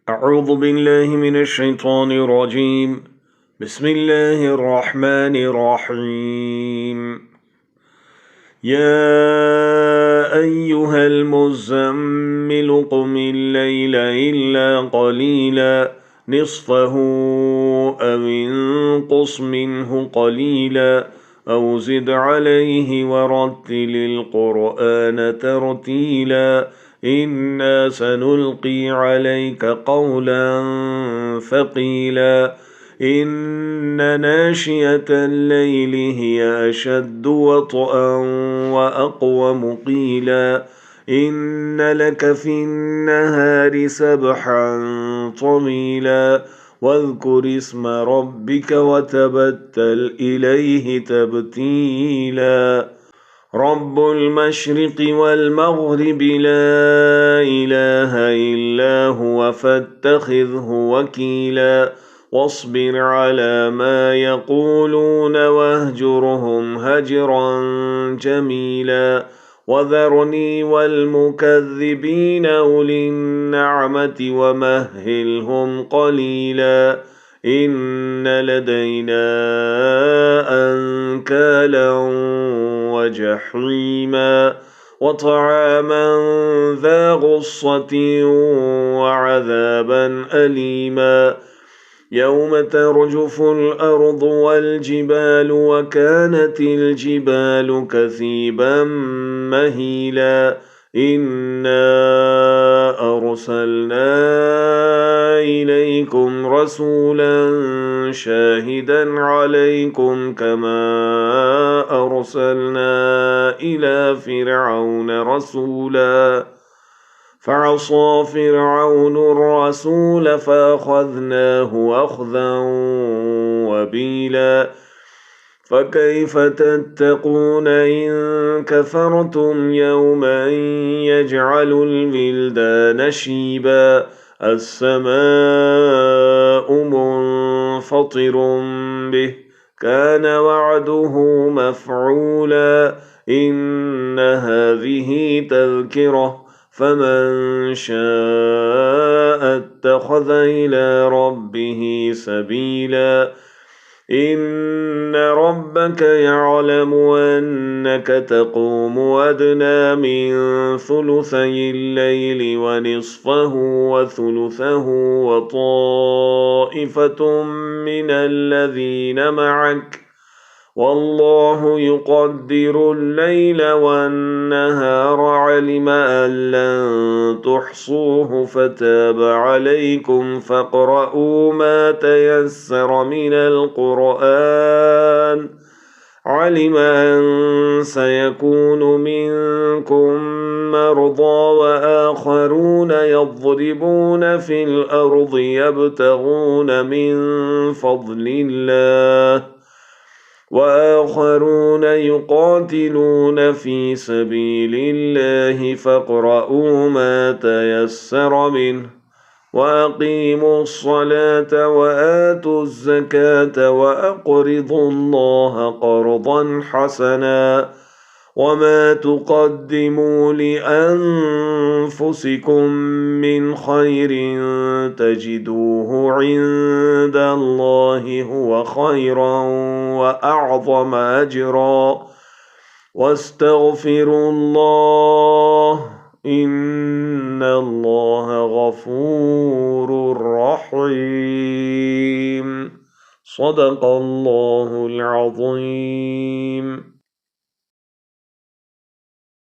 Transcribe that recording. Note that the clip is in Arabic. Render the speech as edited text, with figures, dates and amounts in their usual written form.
أعوذ بالله من الشيطان الرجيم. بسم الله الرحمن الرحيم. يا أيها المزمل قم الليل إلا قليلا نصفه أو انقص منه قليلا أو زد عليه ورتل القرآن ترتيلا إنا سنلقي عليك قولا ثقيلا إن ناشئة الليل هي أشد وطئا وأقوم قيلا إن لك في النهار سبحا طويلا واذكر اسم ربك وتبتل إليه تبتيلا رب المشرق والمغرب لا إله إلا هو فاتخذه وكيلا واصبر على ما يقولون واهجرهم هجرا جميلا وذرني والمكذبين أولي النعمة ومهلهم قليلا إن لدينا أنكالا وجحيما وطعاما ذا غصة وعذابا أليما يوم ترجف الأرض والجبال وكانت الجبال كثيبا مهيلا إنا أرسلنا إليكم رسولا شاهدا عليكم كما أرسلنا إلى فرعون رسولا فعصى فرعون الرسول فأخذناه أخذا وبيلا فكيف تتقون إن كفرتم يوما يجعل الولدان شيبا السماء منفطر به كان وعده مفعولا إن هذه تذكرة فمن شاء اتخذ إلى ربه سبيلا إن ربك يعلم أنك تقوم أدنى من ثلثي الليل ونصفه وثلثه وطائفة من الذين معك والله يقدر الليل والنهار علم أن لن تحصوه فتاب عليكم فاقرؤوا ما تيسر من القرآن علم أن سيكون منكم مرضى وآخرون يضربون في الأرض يبتغون من فضل الله وآخرون يقاتلون في سبيل الله فاقرؤوا ما تيسر منه وأقيموا الصلاة وآتوا الزكاة وأقرضوا الله قرضا حسنا وما تقدموا لأنفسكم من خير تجدوه عند الله هو خيرا وأعظم أجرا واستغفروا الله إن الله غفور رحيم صدق الله العظيم.